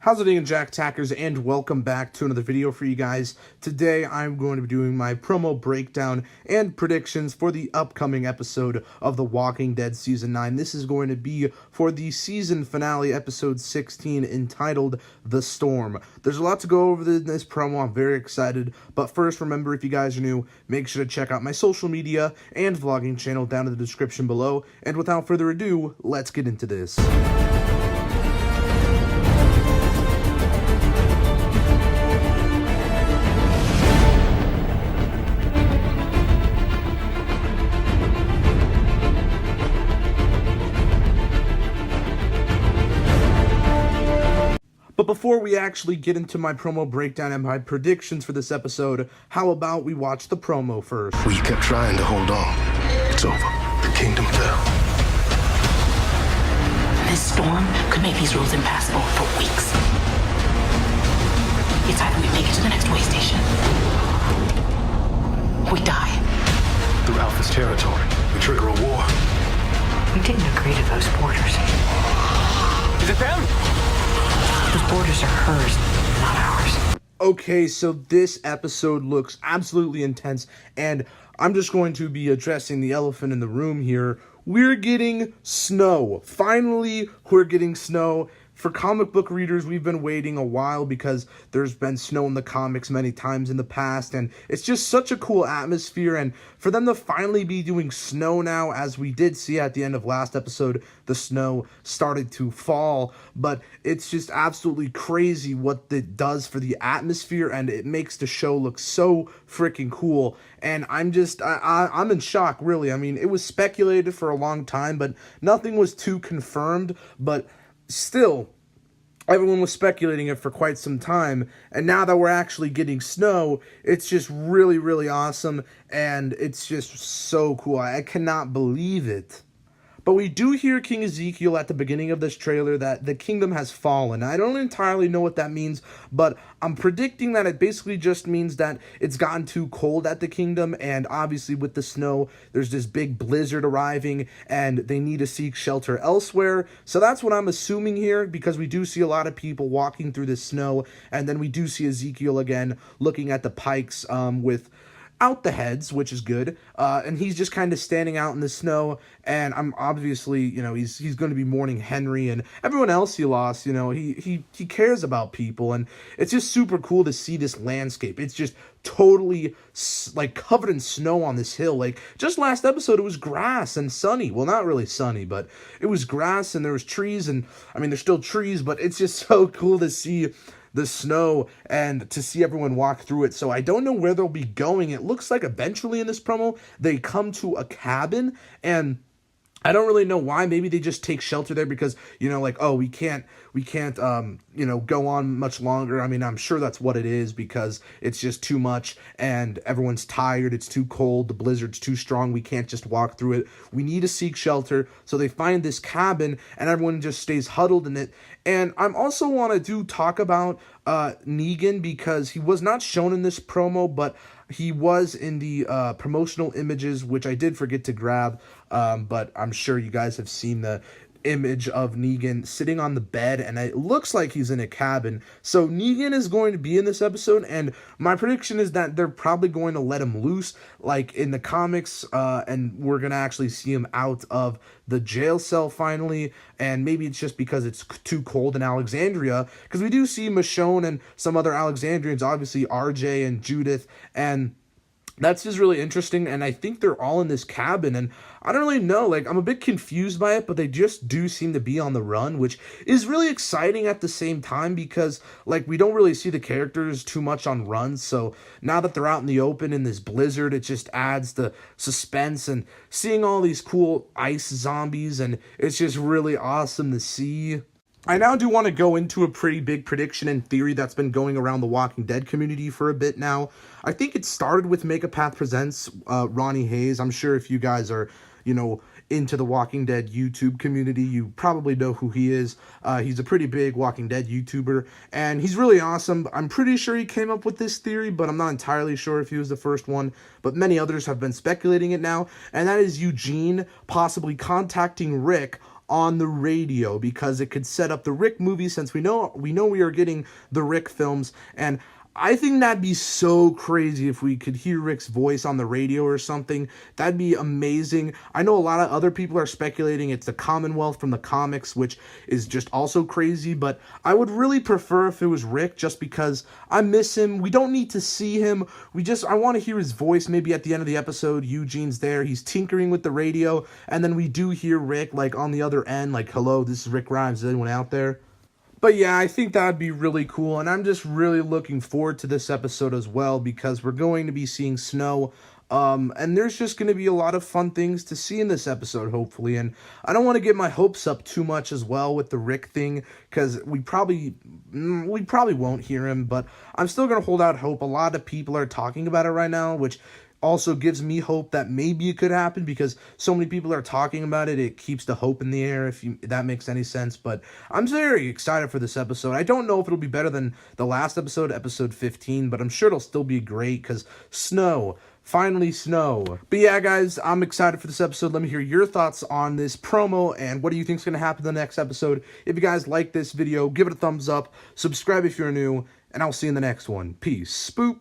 How's it going, Jack Tackers, and welcome back to another video for you guys. Today I'm going to be doing my promo breakdown and predictions for the upcoming episode of The Walking Dead Season 9. This is going to be for the season finale, episode 16, entitled The Storm. There's a lot to go over in this promo. I'm very excited, but first, remember, if you guys are new, make sure to check out my social media and vlogging channel down in the description below. And without further ado, let's get into this. But before we actually get into my promo breakdown and my predictions for this episode, how about we watch the promo first? We kept trying to hold on. It's over. The kingdom fell. This storm could make these roads impassable for weeks. It's either we make it to the next way station, we die. Through Alpha's territory, we trigger a war. We didn't agree to those borders. Is it them? Those borders are hers, not ours. Okay, so this episode looks absolutely intense, and I'm just going to be addressing the elephant in the room here. We're getting snow. Finally, we're getting snow. For comic book readers, we've been waiting a while because there's been snow in the comics many times in the past, and it's just such a cool atmosphere, and for them to finally be doing snow now, as we did see at the end of last episode, the snow started to fall, but it's just absolutely crazy what it does for the atmosphere, and it makes the show look so freaking cool, and I'm in shock, really. I mean, it was speculated for a long time, but nothing was too confirmed, but still, everyone was speculating it for quite some time, and now that we're actually getting snow, it's just really, really awesome, and it's just so cool. I cannot believe it. But we do hear King Ezekiel at the beginning of this trailer that the kingdom has fallen. I don't entirely know what that means, but I'm predicting that it basically just means that it's gotten too cold at the kingdom, and obviously with the snow, there's this big blizzard arriving, and they need to seek shelter elsewhere. So that's what I'm assuming here, because we do see a lot of people walking through the snow, and then we do see Ezekiel again looking at the pikes with out the heads, which is good, and he's just kind of standing out in the snow, and I'm obviously, he's going to be mourning Henry and everyone else he lost. He cares about people, and it's just super cool to see this landscape. It's just totally like covered in snow on this hill. Like just last episode, it was grass and sunny. Well, not really sunny, but it was grass and there was trees, and I mean, there's still trees, but it's just so cool to see the snow and to see everyone walk through it. So I don't know where they'll be going. It looks like eventually in this promo they come to a cabin, and I don't really know why. Maybe they just take shelter there because, we can't go on much longer. I mean, I'm sure that's what it is, because it's just too much and everyone's tired. It's too cold. The blizzard's too strong. We can't just walk through it. We need to seek shelter. So they find this cabin and everyone just stays huddled in it. And I also want to talk about Negan, because he was not shown in this promo, but he was in the promotional images, which I did forget to grab, but I'm sure you guys have seen the image of Negan sitting on the bed, and it looks like he's in a cabin. So Negan is going to be in this episode, and my prediction is that they're probably going to let him loose like in the comics, and we're going to actually see him out of the jail cell finally. And maybe it's just because it's too cold in Alexandria, because we do see Michonne and some other Alexandrians, obviously RJ and Judith, and that's just really interesting, and I think they're all in this cabin, and I don't really know, like, I'm a bit confused by it, but they just do seem to be on the run, which is really exciting at the same time, because, like, we don't really see the characters too much on runs, so now that they're out in the open in this blizzard, it just adds the suspense, and seeing all these cool ice zombies, and it's just really awesome to see. I now do want to go into a pretty big prediction and theory that's been going around the Walking Dead community for a bit now. I think it started with Megapath Presents Ronnie Hayes. I'm sure if you guys are, into the Walking Dead YouTube community, you probably know who he is. He's a pretty big Walking Dead YouTuber, and he's really awesome. I'm pretty sure he came up with this theory, but I'm not entirely sure if he was the first one, but many others have been speculating it now, and that is Eugene possibly contacting Rick on the radio, because it could set up the Rick movie, since we know we are getting the Rick films. And I think that'd be so crazy if we could hear Rick's voice on the radio or something. That'd be amazing. I know a lot of other people are speculating it's the Commonwealth from the comics, which is just also crazy, but I would really prefer if it was Rick, just because I miss him. We don't need to see him. I want to hear his voice. Maybe at the end of the episode, Eugene's there, he's tinkering with the radio, and then we do hear Rick, like, on the other end, like, hello, this is Rick Grimes, is anyone out there? But yeah, I think that would be really cool, and I'm just really looking forward to this episode as well, because we're going to be seeing Snow, and there's just going to be a lot of fun things to see in this episode, hopefully. And I don't want to get my hopes up too much as well with the Rick thing, because we probably won't hear him, but I'm still going to hold out hope. A lot of people are talking about it right now, which also gives me hope that maybe it could happen, because so many people are talking about it. It keeps the hope in the air, if that makes any sense. But I'm very excited for this episode. I don't know if it'll be better than the last episode, episode 15, but I'm sure it'll still be great, because Snow, finally Snow. But yeah, guys, I'm excited for this episode. Let me hear your thoughts on this promo, and what do you think is going to happen in the next episode. If you guys like this video, give it a thumbs up, subscribe if you're new, and I'll see you in the next one. Peace. Spoop.